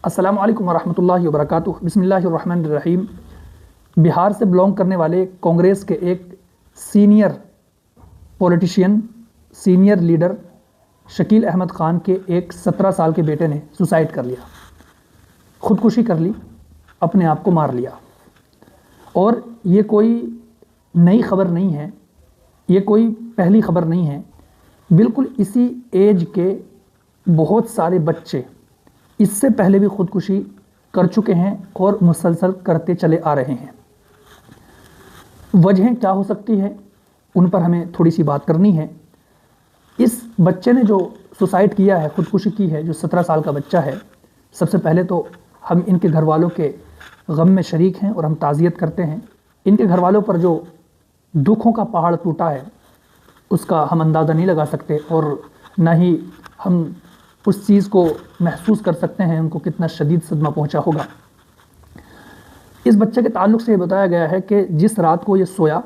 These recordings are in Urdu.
السلام علیکم ورحمۃ اللہ وبرکاتہ۔ بسم اللہ الرحمن الرحیم۔ بہار سے بلونگ کرنے والے کانگریس کے ایک senior politician, senior leader Shakeel Ahmed Khan کے ایک 17 سال کے بیٹے نے سوسائڈ کر لیا، خودکشی کر لی، اپنے آپ کو مار لیا۔ اور یہ کوئی نئی خبر نہیں ہے، یہ کوئی پہلی خبر نہیں ہے، بالکل اسی ایج کے بہت سارے بچے اس سے پہلے بھی خودکشی کر چکے ہیں اور مسلسل کرتے چلے آ رہے ہیں۔ وجہیں کیا ہو سکتی ہے ان پر ہمیں تھوڑی سی بات کرنی ہے۔ اس بچے نے جو سوسائڈ کیا ہے، خودکشی کی ہے، جو 17 سال کا بچہ ہے، سب سے پہلے تو ہم ان کے گھر والوں کے غم میں شریک ہیں اور ہم تعزیت کرتے ہیں۔ ان کے گھر والوں پر جو دکھوں کا پہاڑ ٹوٹا ہے اس کا ہم اندازہ نہیں لگا سکتے، اور نہ ہی ہم اس چیز کو محسوس کر سکتے ہیں ان کو کتنا شدید صدمہ پہنچا ہوگا۔ اس بچے کے تعلق سے یہ بتایا گیا ہے کہ جس رات کو یہ سویا،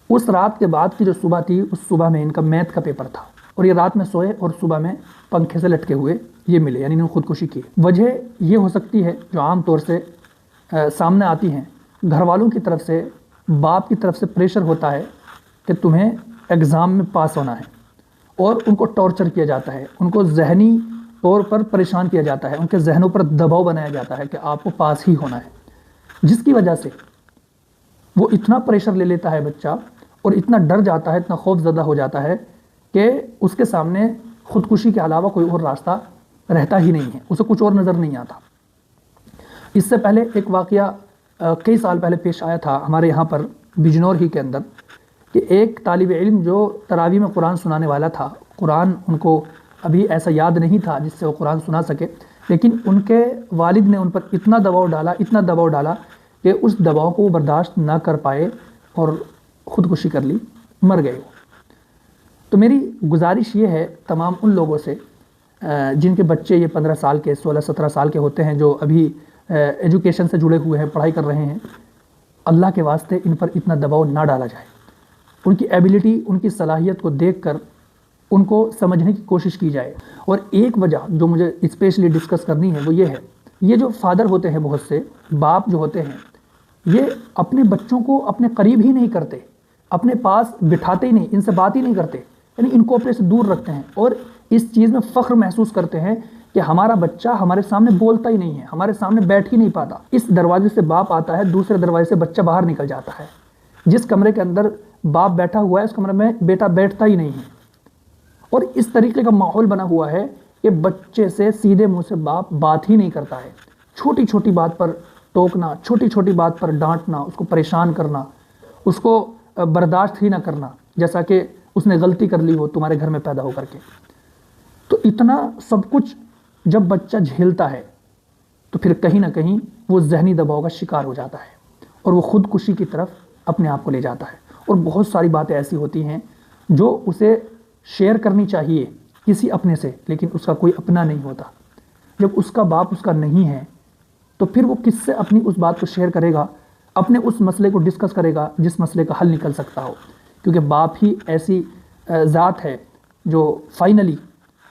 اس رات کے بعد کی جو صبح تھی، اس صبح میں ان کا میتھ کا پیپر تھا، اور یہ رات میں سوئے اور صبح میں پنکھے سے لٹکے ہوئے یہ ملے، یعنی انہوں نے خودکشی کی۔ وجہ یہ ہو سکتی ہے جو عام طور سے سامنے آتی ہیں، گھر والوں کی طرف سے، باپ کی طرف سے پریشر ہوتا ہے کہ تمہیں ایگزام میں پاس ہونا ہے، اور ان کو ٹارچر کیا جاتا ہے، ان کو ذہنی طور پر پریشان کیا جاتا ہے، ان کے ذہنوں پر دباؤ بنایا جاتا ہے کہ آپ کو پاس ہی ہونا ہے، جس کی وجہ سے وہ اتنا پریشر لے لیتا ہے بچہ، اور اتنا ڈر جاتا ہے، اتنا خوف زدہ ہو جاتا ہے کہ اس کے سامنے خودکشی کے علاوہ کوئی اور راستہ رہتا ہی نہیں ہے، اسے کچھ اور نظر نہیں آتا۔ اس سے پہلے ایک واقعہ کئی سال پہلے پیش آیا تھا ہمارے یہاں پر بجنور ہی کے اندر، کہ ایک طالب علم جو تراویح میں قرآن سنانے والا تھا، قرآن ان کو ابھی ایسا یاد نہیں تھا جس سے وہ قرآن سنا سکے، لیکن ان کے والد نے ان پر اتنا دباؤ ڈالا کہ اس دباؤ کو وہ برداشت نہ کر پائے اور خودکشی کر لی، مر گئے۔ تو میری گزارش یہ ہے تمام ان لوگوں سے جن کے بچے یہ 15 سال کے، 16-17 سال کے ہوتے ہیں، جو ابھی ایجوکیشن سے جڑے ہوئے ہیں، پڑھائی کر رہے ہیں، اللہ کے واسطے ان پر اتنا دباؤ نہ ڈالا جائے۔ ان کی ایبیلٹی، ان کی صلاحیت کو دیکھ کر ان کو سمجھنے کی کوشش کی جائے۔ اور ایک وجہ جو مجھے اسپیشلی ڈسکس کرنی ہے وہ یہ ہے، یہ جو فادر ہوتے ہیں، بہت سے باپ جو ہوتے ہیں، یہ اپنے بچوں کو اپنے قریب ہی نہیں کرتے، اپنے پاس بٹھاتے ہی نہیں، ان سے بات ہی نہیں کرتے، یعنی ان کو اپنے سے دور رکھتے ہیں، اور اس چیز میں فخر محسوس کرتے ہیں کہ ہمارا بچہ ہمارے سامنے بولتا ہی نہیں ہے، ہمارے سامنے بیٹھ ہی نہیں پاتا۔ اس دروازے سے باپ آتا ہے، دوسرے دروازے سے بچہ باہر نکل جاتا ہے۔ جس کمرے کے اندر باپ بیٹھا ہوا ہے اس کمرے میں بیٹا بیٹھتا ہی نہیں ہے، اور اس طریقے کا ماحول بنا ہوا ہے کہ بچے سے سیدھے منہ سے باپ بات ہی نہیں کرتا ہے۔ چھوٹی چھوٹی بات پر ٹوکنا، چھوٹی چھوٹی بات پر ڈانٹنا، اس کو پریشان کرنا، اس کو برداشت ہی نہ کرنا، جیسا کہ اس نے غلطی کر لی ہو تمہارے گھر میں پیدا ہو کر کے۔ تو اتنا سب کچھ جب بچہ جھیلتا ہے تو پھر کہیں نہ کہیں وہ ذہنی دباؤ کا شکار ہو جاتا ہے، اور وہ خودکشی کی طرف اپنے آپ کو لے جاتا ہے۔ اور بہت ساری باتیں ایسی ہوتی ہیں جو اسے شیئر کرنی چاہیے کسی اپنے سے، لیکن اس کا کوئی اپنا نہیں ہوتا۔ جب اس کا باپ اس کا نہیں ہے تو پھر وہ کس سے اپنی اس بات کو شیئر کرے گا، اپنے اس مسئلے کو ڈسکس کرے گا جس مسئلے کا حل نکل سکتا ہو، کیونکہ باپ ہی ایسی ذات ہے جو فائنلی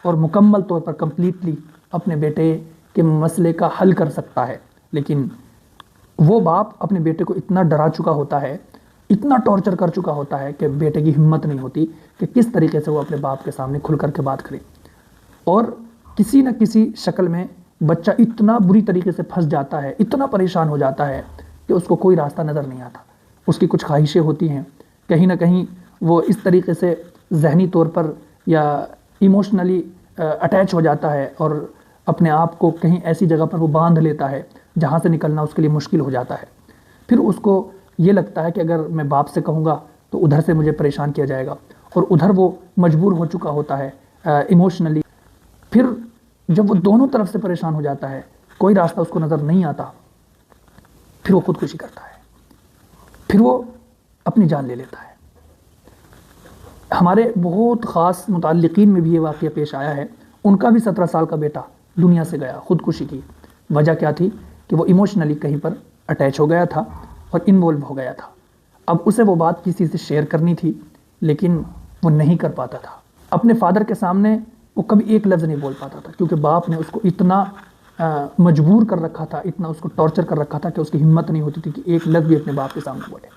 اور مکمل طور پر کمپلیٹلی اپنے بیٹے کے مسئلے کا حل کر سکتا ہے۔ لیکن وہ باپ اپنے بیٹے کو اتنا ڈرا چکا ہوتا ہے، اتنا ٹارچر کر چکا ہوتا ہے کہ بیٹے کی ہمت نہیں ہوتی کہ کس طریقے سے وہ اپنے باپ کے سامنے کھل کر کے بات کرے، اور کسی نہ کسی شکل میں بچہ اتنا بری طریقے سے پھنس جاتا ہے، اتنا پریشان ہو جاتا ہے کہ اس کو کوئی راستہ نظر نہیں آتا۔ اس کی کچھ خواہشیں ہوتی ہیں، کہیں نہ کہیں وہ اس طریقے سے ذہنی طور پر یا ایموشنلی اٹیچ ہو جاتا ہے، اور اپنے آپ کو کہیں ایسی جگہ پر وہ باندھ لیتا ہے جہاں سے نکلنا اس کے لیے مشکل ہو جاتا ہے۔ پھر اس کو یہ لگتا ہے کہ اگر میں باپ سے کہوں گا تو ادھر سے مجھے پریشان کیا جائے گا، اور ادھر وہ مجبور ہو چکا ہوتا ہے ایموشنلی۔ پھر جب وہ دونوں طرف سے پریشان ہو جاتا ہے، کوئی راستہ اس کو نظر نہیں آتا، پھر وہ خودکشی کرتا ہے، پھر وہ اپنی جان لے لیتا ہے۔ ہمارے بہت خاص متعلقین میں بھی یہ واقعہ پیش آیا ہے، ان کا بھی 17 سال کا بیٹا دنیا سے گیا، خودکشی کی۔ وجہ کیا تھی کہ وہ ایموشنلی کہیں پر اٹیچ ہو گیا تھا اور انوالو ہو گیا تھا۔ اب اسے وہ بات کسی سے شیئر کرنی تھی، لیکن وہ نہیں کر پاتا تھا۔ اپنے فادر کے سامنے وہ کبھی ایک لفظ نہیں بول پاتا تھا، کیونکہ باپ نے اس کو اتنا مجبور کر رکھا تھا، اتنا اس کو ٹارچر کر رکھا تھا کہ اس کی ہمت نہیں ہوتی تھی کہ ایک لفظ بھی اپنے باپ کے سامنے بولے.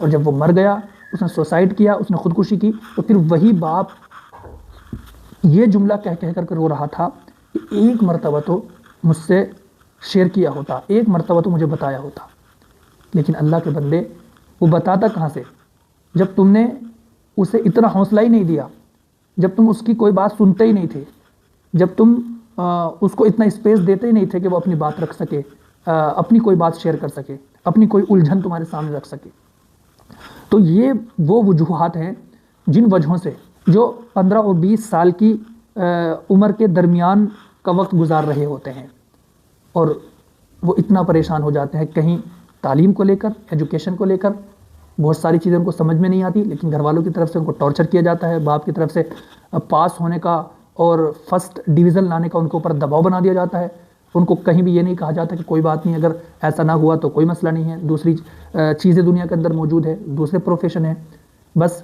اور جب وہ مر گیا، اس نے سوسائڈ کیا، اس نے خودکشی کی، تو پھر وہی باپ یہ جملہ کہہ کر رو رہا تھا کہ ایک مرتبہ تو مجھ سے شیئر کیا ہوتا، ایک مرتبہ تو مجھے بتایا ہوتا. لیکن اللہ کے بندے، وہ بتاتا کہاں سے جب تم نے اسے اتنا حوصلہ ہی نہیں دیا، جب تم اس کی کوئی بات سنتے ہی نہیں تھے، جب تم اس کو اتنا اسپیس دیتے ہی نہیں تھے کہ وہ اپنی بات رکھ سکے، اپنی کوئی بات شیئر کر سکے، اپنی کوئی الجھن تمہارے سامنے رکھ سکے. تو یہ وہ وجوہات ہیں جن وجہوں سے جو 15 اور 20 سال کی عمر کے درمیان کا وقت گزار رہے ہوتے ہیں، اور وہ اتنا پریشان ہو جاتے ہیں، کہیں تعلیم کو لے کر، ایجوکیشن کو لے کر بہت ساری چیزیں ان کو سمجھ میں نہیں آتی، لیکن گھر والوں کی طرف سے ان کو ٹارچر کیا جاتا ہے، باپ کی طرف سے پاس ہونے کا اور فرسٹ ڈویژن لانے کا ان کے اوپر دباؤ بنا دیا جاتا ہے. ان کو کہیں بھی یہ نہیں کہا جاتا کہ کوئی بات نہیں، اگر ایسا نہ ہوا تو کوئی مسئلہ نہیں ہے، دوسری چیزیں دنیا کے اندر موجود ہے، دوسرے پروفیشن ہیں، بس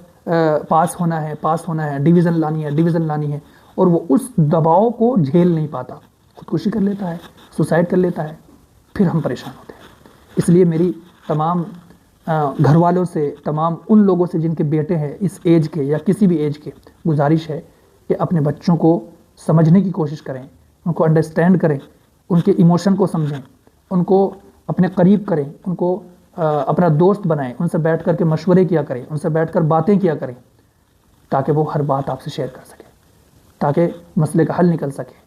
پاس ہونا ہے، ڈویژن لانی ہے. اور وہ اس دباؤ کو جھیل نہیں پاتا، خودکشی کر لیتا ہے، سوسائڈ کر لیتا ہے، پھر ہم پریشان ہوتے ہیں. اس لیے میری تمام گھر والوں سے، تمام ان لوگوں سے جن کے بیٹے ہیں اس ایج کے یا کسی بھی ایج کے، گزارش ہے کہ اپنے بچوں کو سمجھنے کی کوشش کریں، ان کو انڈرسٹینڈ کریں، ان کے ایموشن کو سمجھیں، ان کو اپنے قریب کریں، ان کو اپنا دوست بنائیں، ان سے بیٹھ کر کے مشورے کیا کریں، ان سے بیٹھ کر باتیں کیا کریں، تاکہ وہ ہر بات آپ سے شیئر کر سکیں، تاکہ مسئلے کا حل نکل سکے.